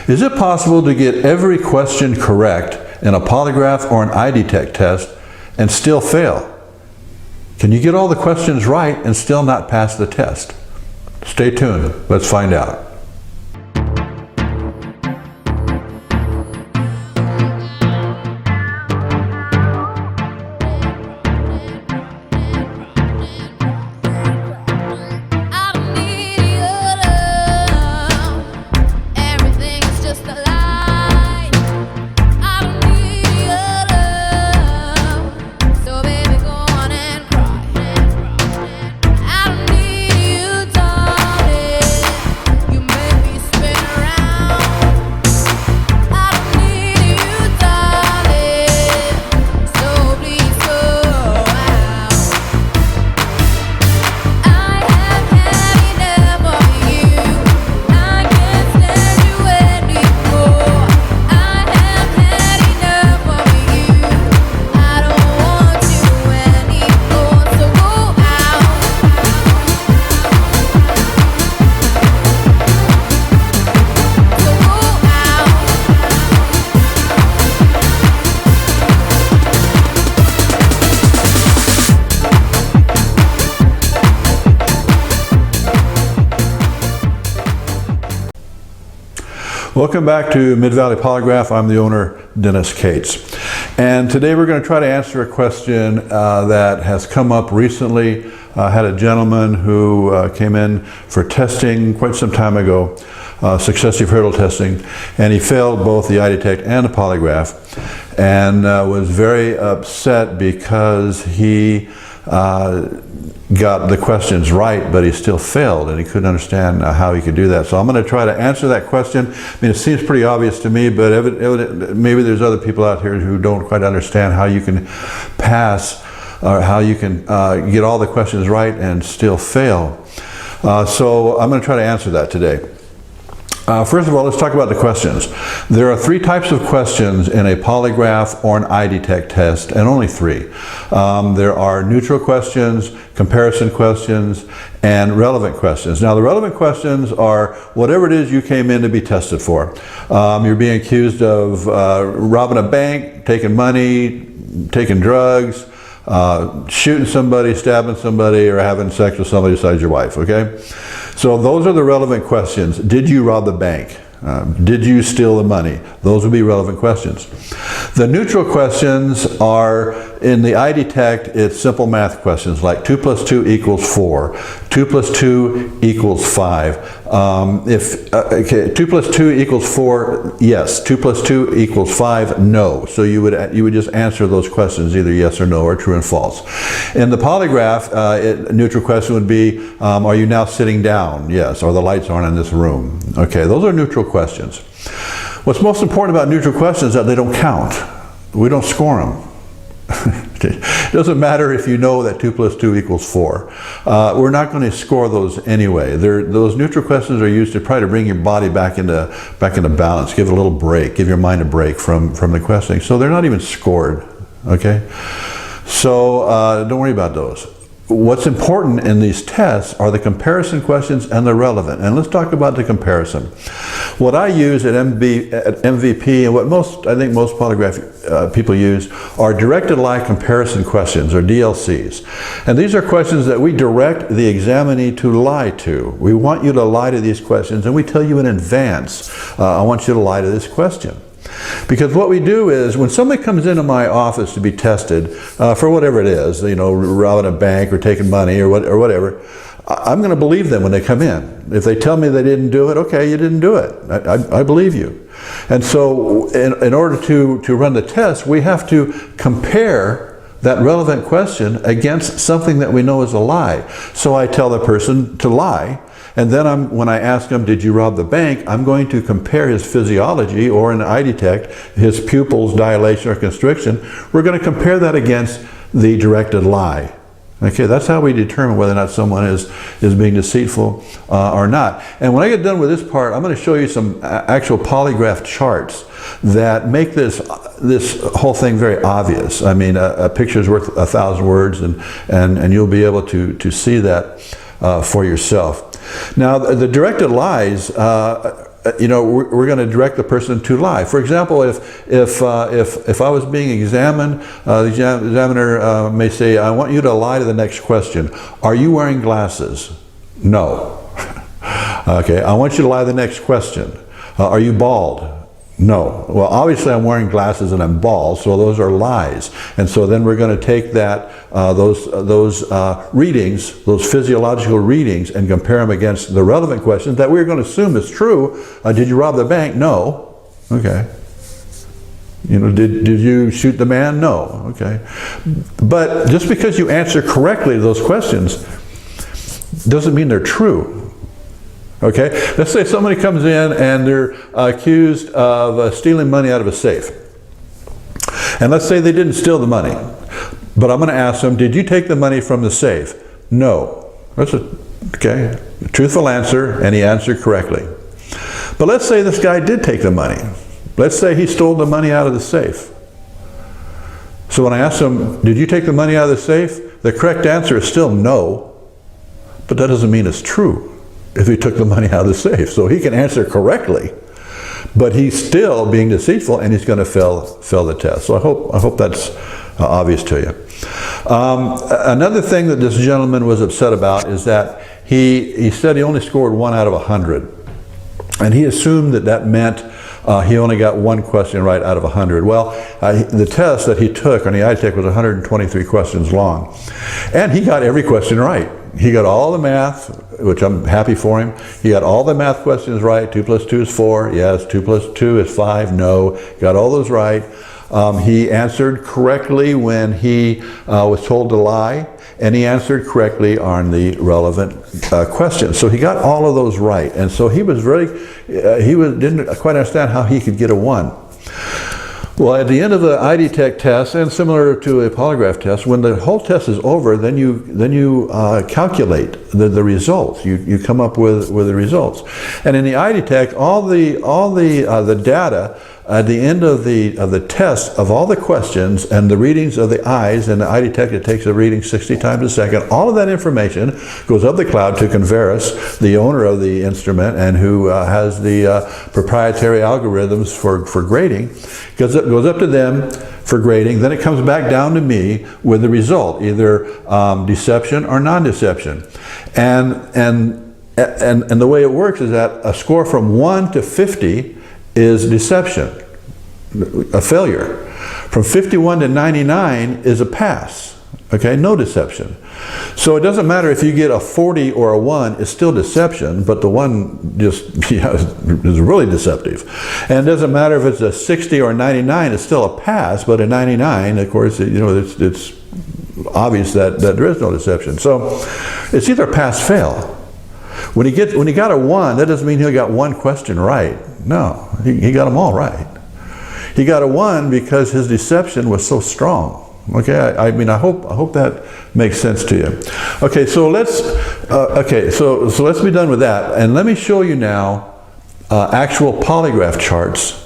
Is it possible to get every question correct in a polygraph or an eye detect test and still fail? Can you get all the questions right and still not pass the test? Stay tuned. Let's find out. Welcome back to Mid-Valley Polygraph. I'm the owner, Dennis Cates. And today we're going to try to answer a question that has come up recently. I had a gentleman who came in for testing quite some time ago, successive hurdle testing, and he failed both the eye detect and the polygraph, and was very upset because he got the questions right, but he still failed, and he couldn't understand how he could do that. So I'm going to try to answer that question. I mean, it seems pretty obvious to me, but maybe there's other people out here who don't quite understand how you can pass, or how you can get all the questions right and still fail. So I'm going to try to answer that today. First of all, let's talk about the questions. There are three types of questions in a polygraph or an eye detect test, and only three. There are neutral questions, comparison questions, and relevant questions. Now, the relevant questions are whatever it is you came in to be tested for. You're being accused of robbing a bank, taking money, taking drugs, shooting somebody, stabbing somebody, or having sex with somebody besides your wife, okay? So those are the relevant questions. Did you rob the bank? Did you steal the money? Those would be relevant questions. The neutral questions are, in the eye detect, it's simple math questions like 2 plus 2 equals 4, 2 plus 2 equals 5. 2 plus 2 equals 4, yes. 2 plus 2 equals 5, no. So you would just answer those questions either yes or no, or true and false. In the polygraph, neutral question would be, are you now sitting down? Yes. Or the lights aren't in this room. Okay, those are neutral questions. What's most important about neutral questions is that they don't count. We don't score them. It doesn't matter if you know that 2 plus 2 equals 4. We're not going to score those anyway. Those neutral questions are used to try to bring your body back into balance, give it a little break, give your mind a break from the questioning. So they're not even scored, okay? So don't worry about those. What's important in these tests are the comparison questions and the relevant. And let's talk about the comparison. What I use at MVP, and what I think most polygraph people use, are directed lie comparison questions, or DLCs. And these are questions that we direct the examinee to lie to. We want you to lie to these questions, and we tell you in advance, I want you to lie to this question. Because what we do is, when somebody comes into my office to be tested for whatever it is, you know, robbing a bank or taking money or whatever, I'm going to believe them when they come in. If they tell me they didn't do it, okay, you didn't do it. I believe you. And so in order to run the test, we have to compare that relevant question against something that we know is a lie. So I tell the person to lie. And then when I ask him, did you rob the bank, I'm going to compare his physiology, or in eye detect, his pupils dilation or constriction. We're going to compare that against the directed lie. Okay, that's how we determine whether or not someone is being deceitful or not. And when I get done with this part, I'm going to show you some actual polygraph charts that make this whole thing very obvious. I mean, a picture is worth 1,000 words, and you'll be able to see that for yourself. Now, the directed lies we're going to direct the person to lie. For example, if I was being examined, the examiner may say, I want you to lie to the next question. Are you wearing glasses? No. Okay, I want you to lie to the next question. Are you bald? No. Well, obviously I'm wearing glasses and I'm bald, so those are lies. And so then we're going to take that, those readings, those physiological readings, and compare them against the relevant questions that we're going to assume is true. Did you rob the bank? No. Okay. Did you shoot the man? No. Okay. But just because you answer correctly to those questions doesn't mean they're true. Okay, let's say somebody comes in and they're accused of stealing money out of a safe. And let's say they didn't steal the money. But I'm going to ask them, did you take the money from the safe? No. That's a truthful answer, and he answered correctly. But let's say this guy did take the money. Let's say he stole the money out of the safe. So when I ask him, did you take the money out of the safe? The correct answer is still no. But that doesn't mean it's true if he took the money out of the safe. So he can answer correctly, but he's still being deceitful, and he's going to fail the test. So I hope that's obvious to you. Another thing that this gentleman was upset about is that he said he only scored 1 out of 100. And he assumed that meant he only got 1 question right out of 100. Well, the test that he took on the ITech was 123 questions long. And he got every question right. He got all the math, which I'm happy for him. He got all the math questions right. 2 plus 2 is 4. Yes. 2 plus 2 is 5. No. Got all those right. He answered correctly when he was told to lie. And he answered correctly on the relevant questions. So he got all of those right. And so he was didn't quite understand how he could get a 1. Well, at the end of the IDTech test, and similar to a polygraph test, when the whole test is over, then you calculate the results. You come up with the results. And in the IDTech, all the data at the end of the test of all the questions and the readings of the eyes, and the IDTech, it takes a reading 60 times a second. All of that information goes up the cloud to Converis, the owner of the instrument, and who has the proprietary algorithms for grading. Goes up to them for grading. Then it comes back down to me with the result, either deception or non-deception. And the way it works is that a score from 1 to 50 is deception, a failure. From 51 to 99 is a pass. Okay, no deception. So it doesn't matter if you get a 40 or a 1, it's still deception, but the 1 just is really deceptive. And it doesn't matter if it's a 60 or 99, it's still a pass, but a 99, of course, it's obvious that there is no deception. So it's either pass-fail. When he got a 1, that doesn't mean he got 1 question right. No, he got them all right. He got a 1 because his deception was so strong. Okay, I mean, I hope that makes sense to you. Okay, so let's let's be done with that, and let me show you now actual polygraph charts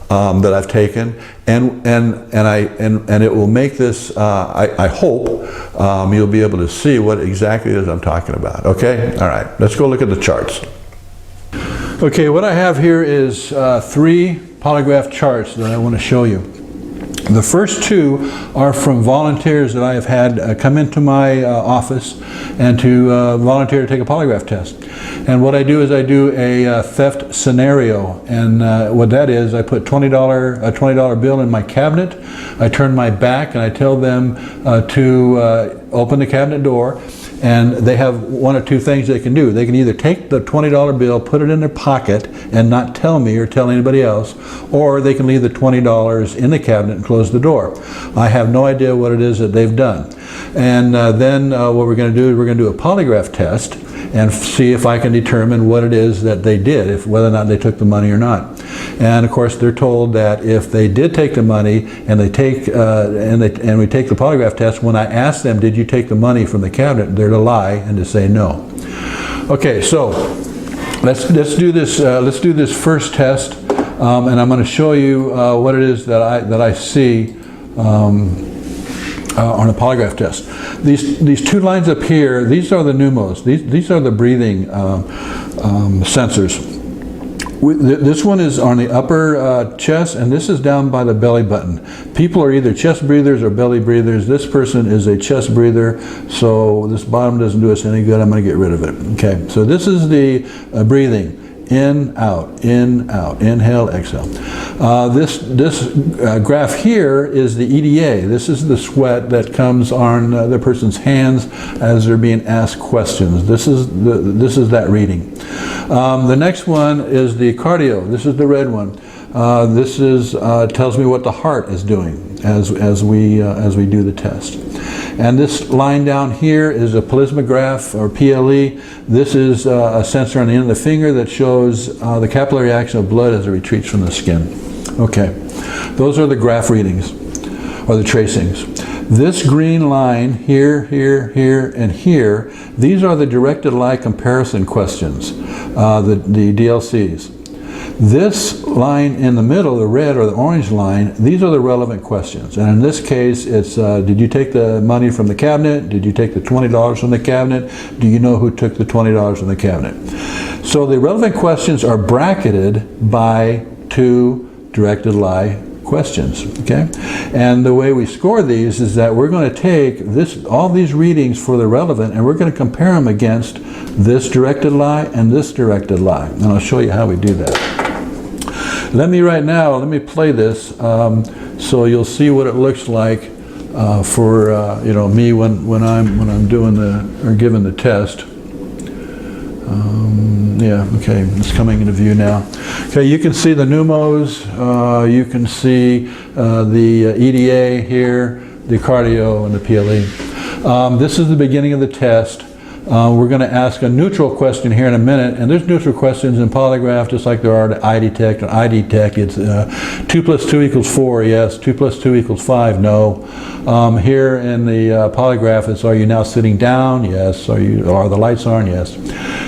that I've taken, and it will make this. I hope you'll be able to see what exactly it is I'm talking about. Okay, all right, let's go look at the charts. Okay, what I have here is 3 polygraph charts that I want to show you. The first 2 are from volunteers that I have had come into my office and to volunteer to take a polygraph test. And what I do is I do a theft scenario, and what that is, I put a $20 bill in my cabinet. I turn my back and I tell them to open the cabinet door. And they have 1 or 2 things they can do. They can either take the $20 bill, put it in their pocket, and not tell me or tell anybody else, or they can leave the $20 in the cabinet and close the door. I have no idea what it is that they've done. And then what we're going to do is we're going to do a polygraph test and see if I can determine what it is that they did, whether or not they took the money or not. And of course, they're told that if they did take the money and we take the polygraph test, when I ask them, "Did you take the money from the cabinet?" they're to lie and to say no. Okay, so let's do this. Let's do this first test, and I'm going to show you what it is that I see on a polygraph test. These 2 lines up here, these are the pneumos. These are the breathing sensors. This one is on the upper chest, and this is down by the belly button. People are either chest breathers or belly breathers. This person is a chest breather, so this bottom doesn't do us any good. I'm going to get rid of it. Okay, so this is the breathing. In, out, inhale, exhale. This graph here is the EDA. This is the sweat that comes on the person's hands as they're being asked questions. This is that reading. The next one is the cardio. This is the red one. This is tells me what the heart is doing as we do the test. And this line down here is a plethysmograph, or PLE. This is a sensor on the end of the finger that shows the capillary action of blood as it retreats from the skin. Okay, those are the graph readings, or the tracings. This green line here, here, here, and here, these are the directed lie comparison questions, the DLCs. This line in the middle, the red or the orange line, these are the relevant questions. And in this case, it's did you take the money from the cabinet? Did you take the $20 from the cabinet? Do you know who took the $20 from the cabinet? So the relevant questions are bracketed by 2 directed lie questions, okay? And the way we score these is that we're going to take all these readings for the relevant, and we're going to compare them against this directed lie and this directed lie. And I'll show you how we do that. Let me play this so you'll see what it looks like for me when I'm doing or giving the test. Yeah, okay, it's coming into view now. Okay, you can see the pneumos, you can see the EDA here, the cardio, and the PLE. This is the beginning of the test. We're going to ask a neutral question here in a minute, and there's neutral questions in polygraph just like there are to IDTech. On IDTech, it's 2 + 2 = 4, yes. 2 + 2 = 5, no. Here in the polygraph, it's are you now sitting down? Yes. Are the lights on? Yes.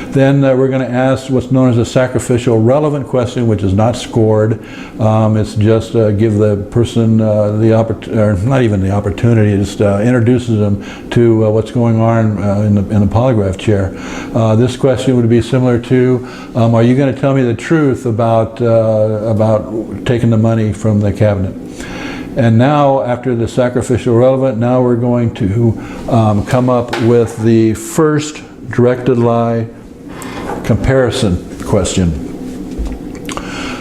Then we're going to ask what's known as a sacrificial relevant question, which is not scored. It's just give the person the opportunity, or not even the opportunity, it just introduces them to what's going on in the polygraph chair. This question would be similar to, are you going to tell me the truth about taking the money from the cabinet? And now, after the sacrificial relevant, now we're going to come up with the first directed lie comparison question.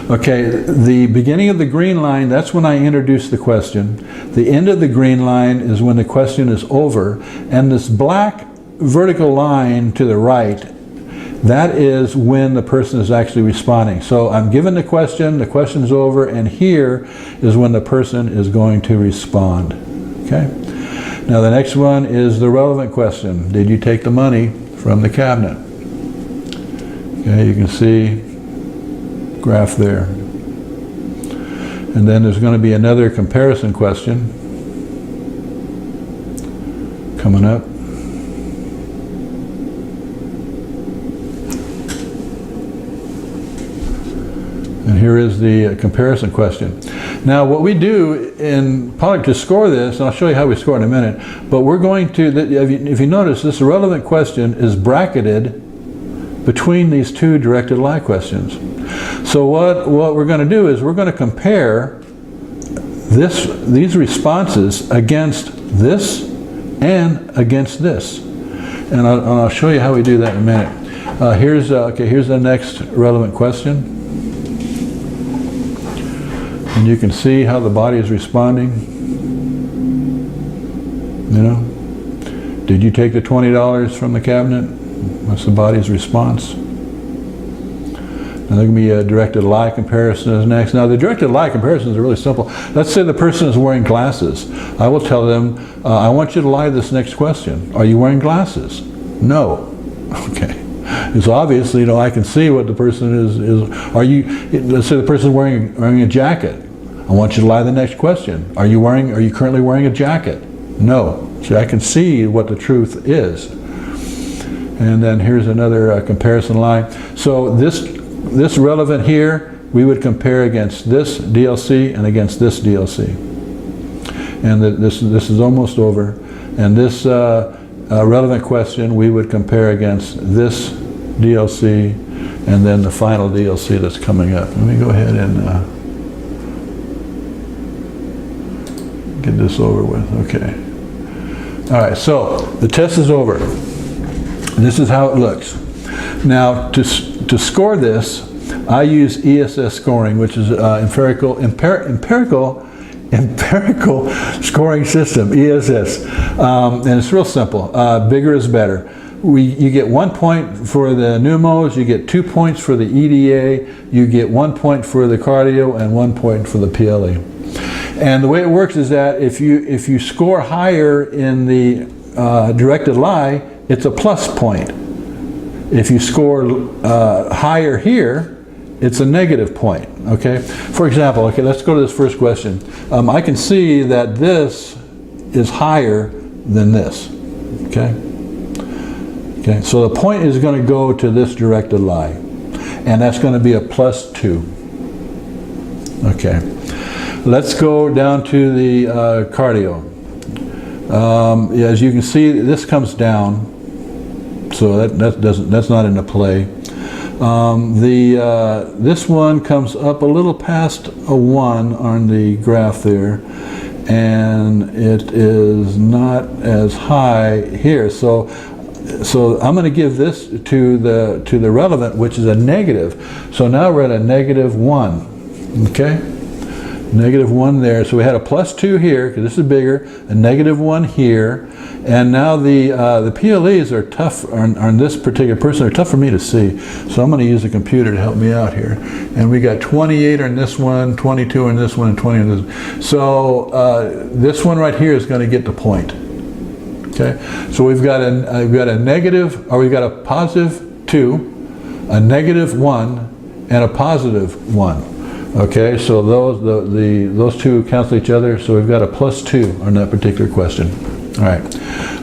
Okay, the beginning of the green line, that's when I introduce the question. The end of the green line is when the question is over, and this black vertical line to the right, that is when the person is actually responding. So I'm given the question's over, and here is when the person is going to respond. Okay? Now the next one is the relevant question. Did you take the money from the cabinet? Okay, you can see graph there. And then there's going to be another comparison question coming up. And here is the comparison question. Now what we do in polygraph to score this, and I'll show you how we score in a minute, but we're going to, if you notice, this relevant question is bracketed between these 2 directed lie questions. So what we're going to do is we're going to compare these responses against this and against this. And I'll show you how we do that in a minute. Here's the next relevant question. And you can see how the body is responding. You know, did you take the $20 from the cabinet? What's the body's response? Now there can be a directed lie comparison as next. Now the directed lie comparisons are really simple. Let's say the person is wearing glasses. I will tell them, I want you to lie this next question. Are you wearing glasses? No. Okay. It's obvious, you know, I can see what the person is. Let's say the person is wearing a jacket. I want you to lie the next question. Are you currently wearing a jacket? No. See, I can see what the truth is. And then here's another comparison lie. So this relevant here, we would compare against this DLC and against this DLC. And this is almost over. And this relevant question, we would compare against this DLC and then the final DLC that's coming up. Let me go ahead and get this over with. Okay. All right, so the test is over. This is how it looks. Now, to score this, I use ESS scoring, which is empirical scoring system, ESS. And it's real simple. Bigger is better. You get 1 point for the pneumos, you get 2 points for the EDA, you get 1 point for the cardio, and 1 point for the PLE. And the way it works is that if you score higher in the directed lie, it's a plus point. If you score higher here, it's a negative point, okay? For example, okay, let's go to this first question. I can see that this is higher than this, okay? Okay, so the point is going to go to this directed lie, and that's going to be a +2. Okay, let's go down to the cardio. As you can see, this comes down, so that's not into play. This one comes up a little past a 1 on the graph there, and it is not as high here. So I'm going to give this to the relevant, which is a negative. So now we're at a -1. Okay, -1 there. So we had a +2 here because this is bigger, a -1 here, and now the PLEs are tough on this particular person. They're tough for me to see. So I'm going to use a computer to help me out here. And we got 28 on this one, 22 on this one, and 20 on this one. So this one right here is going to get the point. Okay, so we've got a +2, a -1, and a +1. Okay, so those two cancel each other. So we've got a +2 on that particular question. All right,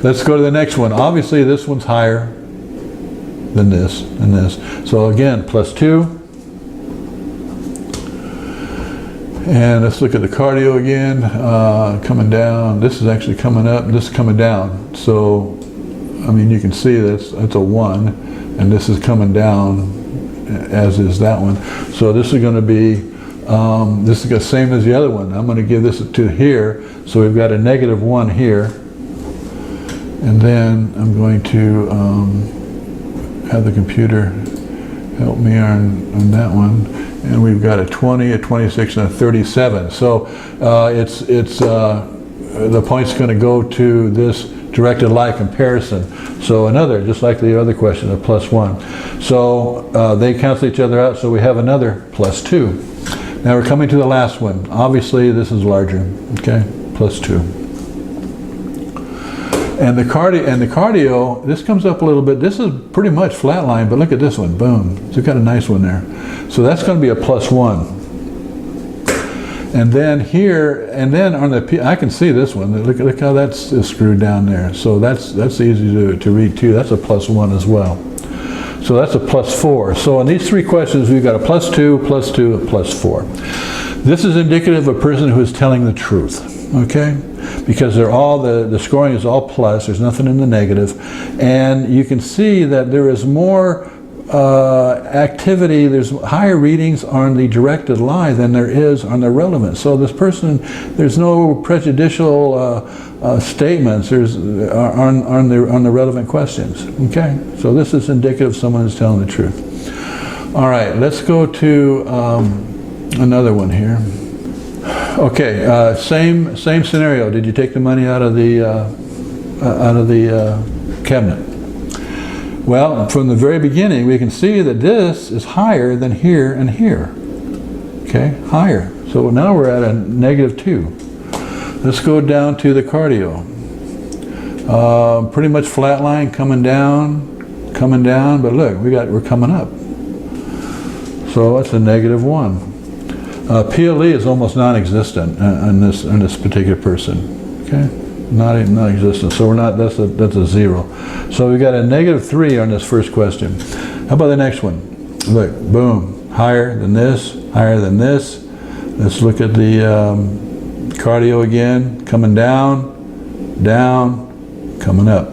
let's go to the next one. Obviously, this one's higher than this and this. So again, +2. And let's look at the cardio again, coming down. This is actually coming up, this is coming down. So, I mean, you can see that's a 1, and this is coming down, as is that one. So this is going to be, this is the same as the other one. I'm going to give this to here. So we've got a -1 here. And then I'm going to have the computer help me on that one. And we've got a 20, a 26, and a 37. So the point's going to go to this directed lie comparison. So another, just like the other question, a +1. So they cancel each other out, so we have another +2. Now we're coming to the last one. Obviously this is larger, okay, +2. And the cardio, this comes up a little bit. This is pretty much flatline, but look at this one, boom. So we've got a nice one there. So that's going to be a +1. And then here, and then on the, I can see this one. Look how that's screwed down there. So that's easy to read too. That's a +1 as well. So that's a +4. So in these three questions, we've got a +2, +2, a +4. This is indicative of a person who is telling the truth, okay? Because they're all, the scoring is all plus, there's nothing in the negative. And you can see that there is more activity, there's higher readings on the directed lie than there is on the relevant. So this person, there's no prejudicial statements on the relevant questions. Okay, so this is indicative of someone who's telling the truth. All right, let's go to another one here. Okay, same scenario. Did you take the money out of the cabinet? Well, from the very beginning, we can see that this is higher than here and here. Okay, higher. So now we're at a -2. Let's go down to the cardio. Pretty much flat line, coming down, but look, we're coming up. So that's a -1. PLE is almost non-existent in this particular person. Okay, non-existent. So we're not. That's a 0. So we got a -3 on this first question. How about the next one? Look, boom, higher than this, higher than this. Let's look at the cardio again, coming down, coming up.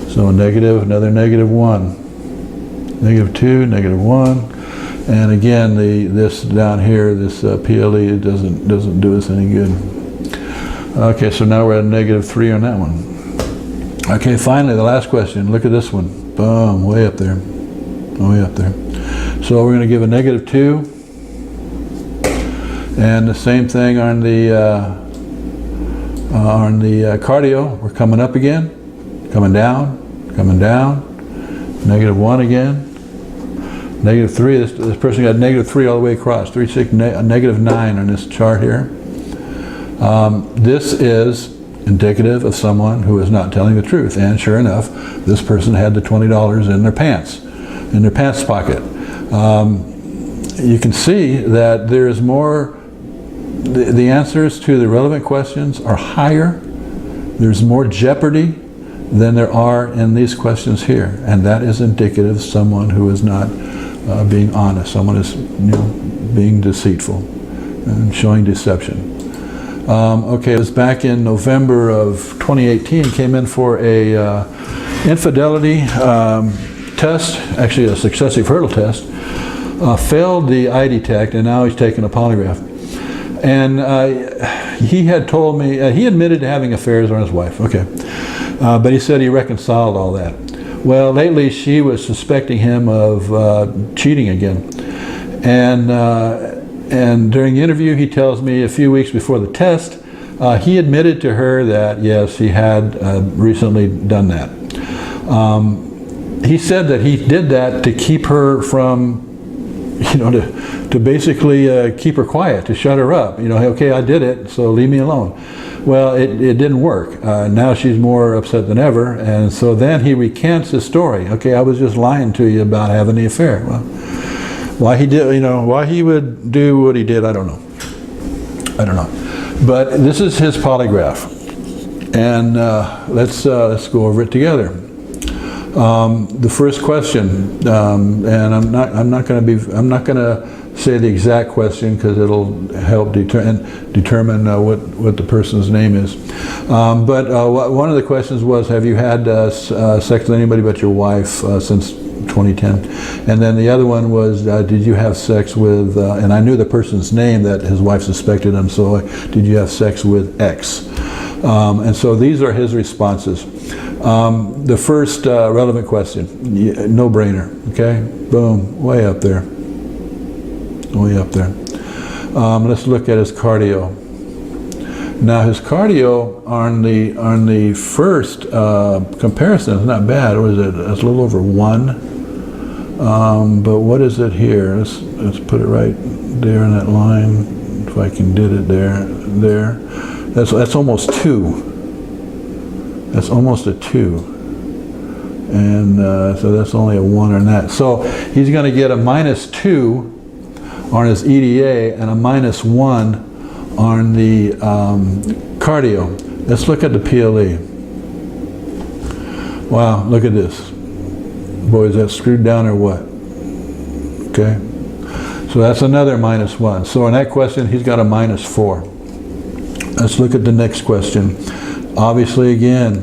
So another -1. -2, -1. And again, this down here, this PLE, doesn't do us any good. Okay, so now we're at -3 on that one. Okay, finally, the last question. Look at this one. Boom, way up there. Way up there. So we're going to give a -2. And the same thing on the cardio. We're coming up again, coming down, -1 again, -3. This person got -3 all the way across. 3, 6, -9 on this chart here. This is indicative of someone who is not telling the truth. And sure enough, this person had the $20 in their pants pocket. You can see that there is more. The answers to the relevant questions are higher. There's more jeopardy than there are in these questions here, and that is indicative of someone who is not being honest. Someone is, being deceitful and showing deception. Okay, it was back in November of 2018. Came in for a infidelity test, actually a successive hurdle test. Failed the eye detect, and now he's taking a polygraph. And he had told me, he admitted to having affairs on his wife, okay. But he said he reconciled all that. Well, lately she was suspecting him of cheating again. And during the interview, he tells me a few weeks before the test, he admitted to her that, yes, he had recently done that. He said that he did that to keep her from, to basically keep her quiet, to shut her up. Okay, I did it, so leave me alone. Well, it didn't work. Now she's more upset than ever, and so then he recants his story. Okay, I was just lying to you about having the affair. Well, why he did, why he would do what he did, I don't know. But this is his polygraph, and let's go over it together. The first question, and I'm not going to say the exact question because it'll help determine what the person's name is. But one of the questions was, have you had sex with anybody but your wife since 2010? And then the other one was, did you have sex with, and I knew the person's name that his wife suspected him, so did you have sex with X? And so these are his responses. The first relevant question, no brainer, okay? Boom, way up there. Way up there. Let's look at his cardio. Now his cardio on the first comparison is not bad. What is it? It's a little over 1. But what is it here? Let's put it right there in that line. If I can get it there. That's almost 2. That's almost a 2. And so that's only a 1 on that. So he's going to get a -2 on his EDA and a -1 on the cardio. Let's look at the PLE. Wow, look at this. Boy, is that screwed down or what? Okay. So that's another -1. So in that question, he's got a -4. Let's look at the next question. Obviously, again,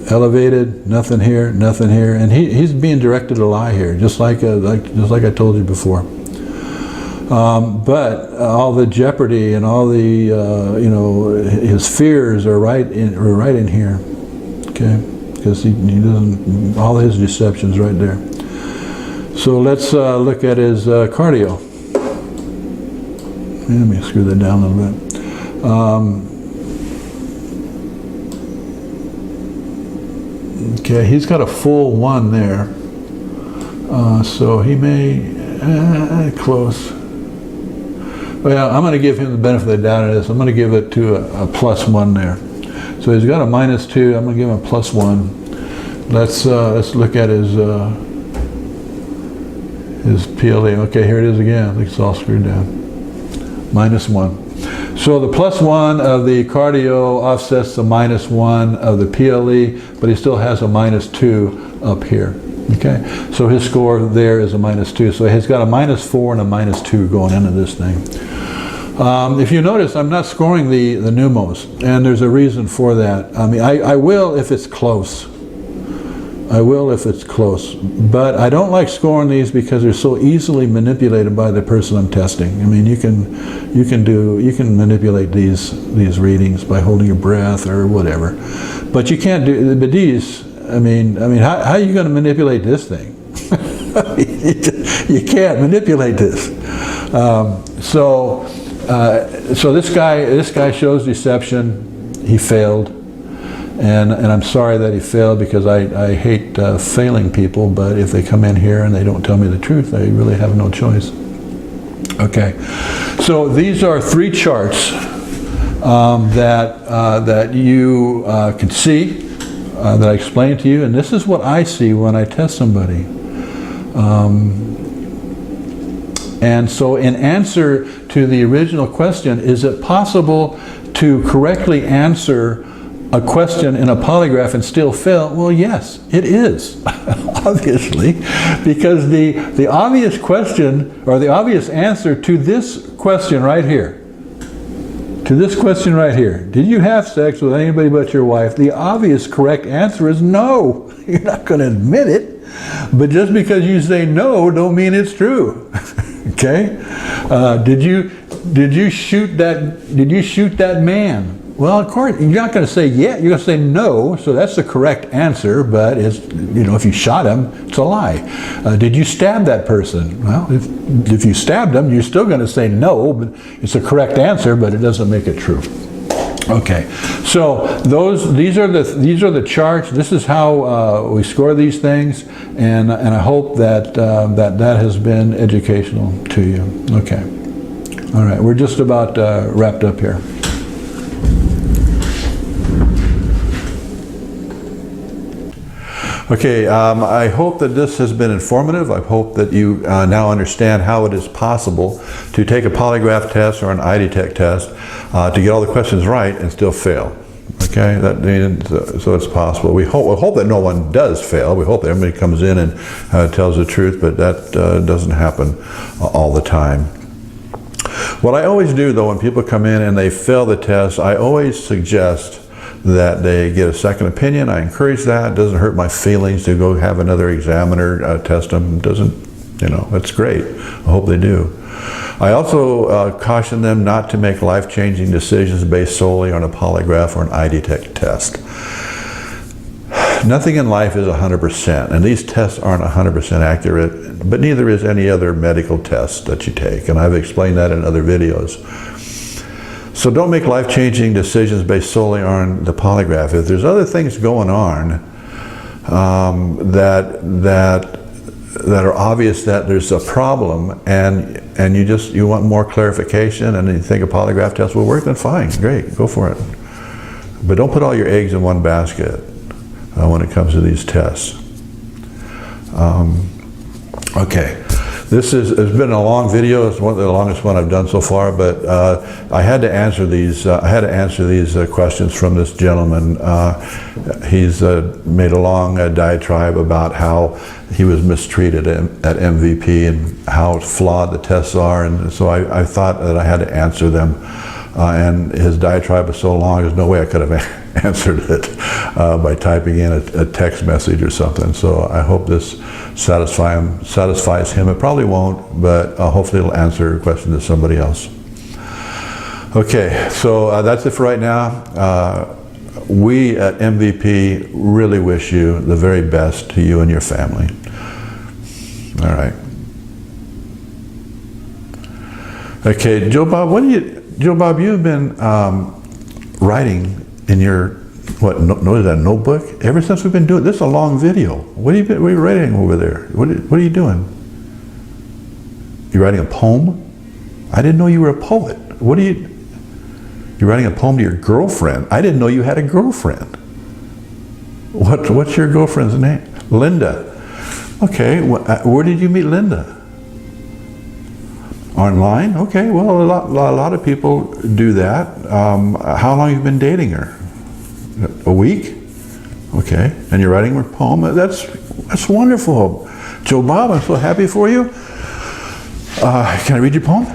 elevated, nothing here, and he's being directed to lie here, just like I told you before. But all the jeopardy and all the his fears are right in here, okay? Because he doesn't, all his deceptions right there. So let's look at his cardio. Let me screw that down a little bit. Okay, he's got a full 1 there, so he may close. Well, I'm going to give him the benefit of the doubt of this. I'm going to give it to a +1 there. So he's got a -2. I'm going to give him a +1. Let's look at his PLE. Okay, here it is again. I think it's all screwed down. -1. So the +1 of the cardio offsets the -1 of the PLE, but he still has a -2 up here. Okay, so his score there is a -2. So he's got a -4 and a -2 going into this thing. If you notice, I'm not scoring the numos, and there's a reason for that. I mean, I will if it's close. I will if it's close. But I don't like scoring these because they're so easily manipulated by the person I'm testing. I mean, you can manipulate these readings by holding your breath or whatever. But you can't do, but these, I mean, how are you going to manipulate this thing? You can't manipulate this. So this guy shows deception. He failed, and I'm sorry that he failed, because I hate failing people. But if they come in here and they don't tell me the truth, I really have no choice. Okay, so these are 3 charts that you can see, that I explained to you, and this is what I see when I test somebody. And so in answer to the original question, is it possible to correctly answer a question in a polygraph and still fail? Well, yes, it is, obviously, because the obvious question, or the obvious answer to this question right here, did you have sex with anybody but your wife? The obvious correct answer is no. You're not going to admit it. But just because you say no, don't mean it's true. Okay? Did you shoot that man? Well, of course, you're not going to say yeah. You're going to say no. So that's the correct answer. But it's, if you shot him, it's a lie. Did you stab that person? Well, if you stabbed him, you're still going to say no. But it's a correct answer, but it doesn't make it true. Okay, so these are the charts. This is how we score these things, and I hope that that has been educational to you. Okay, all right, we're just about wrapped up here. Okay, I hope that this has been informative. I hope that you now understand how it is possible to take a polygraph test or an eye detect test to get all the questions right and still fail. Okay, so it's possible. We hope that no one does fail. We hope that everybody comes in and tells the truth, but that doesn't happen all the time. What I always do, though, when people come in and they fail the test, I always suggest that they get a second opinion. I encourage that. It doesn't hurt my feelings to go have another examiner test them. It doesn't, that's great. I hope they do. I also caution them not to make life-changing decisions based solely on a polygraph or an eye detect test. Nothing in life is 100%, and these tests aren't 100% accurate, but neither is any other medical test that you take, and I've explained that in other videos. So don't make life-changing decisions based solely on the polygraph. If there's other things going on that are obvious that there's a problem, and you want more clarification, and you think a polygraph test will work, then fine, great, go for it. But don't put all your eggs in one basket when it comes to these tests. Okay. This has been a long video. It's the longest one I've done so far, but I had to answer these. Questions from this gentleman. He's made a long diatribe about how he was mistreated at MVP and how flawed the tests are, and so I thought that I had to answer them. And his diatribe was so long, there's no way I could have answered it by typing in a text message or something. So I hope this satisfies him. It probably won't, but hopefully it'll answer a question to somebody else. Okay, so that's it for right now. We at MVP really wish you the very best, to you and your family. All right. Okay, Joe Bob, you've been writing in your, what is that, notebook? Ever since we've been doing this, is a long video. What are you writing over there? What are you doing? You writing a poem? I didn't know you were a poet. You're writing a poem to your girlfriend. I didn't know you had a girlfriend. What's your girlfriend's name? Linda. Okay, where did you meet Linda? Online? Okay, well, a lot of people do that. How long have you been dating her? A week? Okay, and you're writing her a poem? That's wonderful. Joe Bob, I'm so happy for you. Can I read your poem?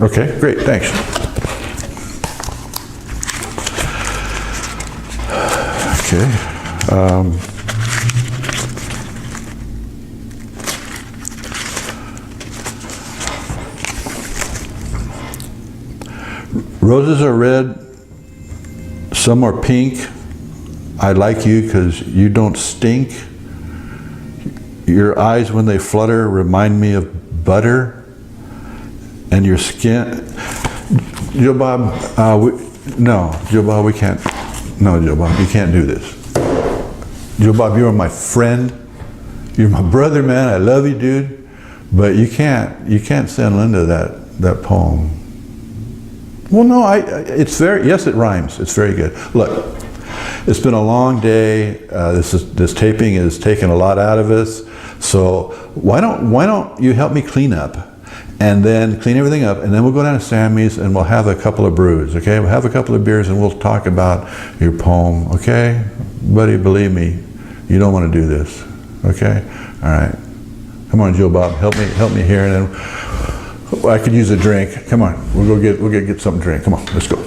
Okay, great, thanks. Okay, Roses are red, some are pink. I like you because you don't stink. Your eyes when they flutter remind me of butter. And your skin. Joe Bob, no, Joe Bob, we can't. No, Joe Bob, you can't do this. Joe Bob, you are my friend. You're my brother, man. I love you, dude. But you can't send Linda that poem. Well, no, it's very, yes, it rhymes. It's very good. Look, it's been a long day. This taping has taken a lot out of us. So why don't you help me clean up, and then clean everything up, and then we'll go down to Sammy's and we'll have a couple of brews, okay? We'll have a couple of beers and we'll talk about your poem, okay? Buddy, believe me, you don't want to do this, okay? All right. Come on, Joe Bob, help me here, and then I could use a drink. Come on, we'll get something to drink. Come on, let's go.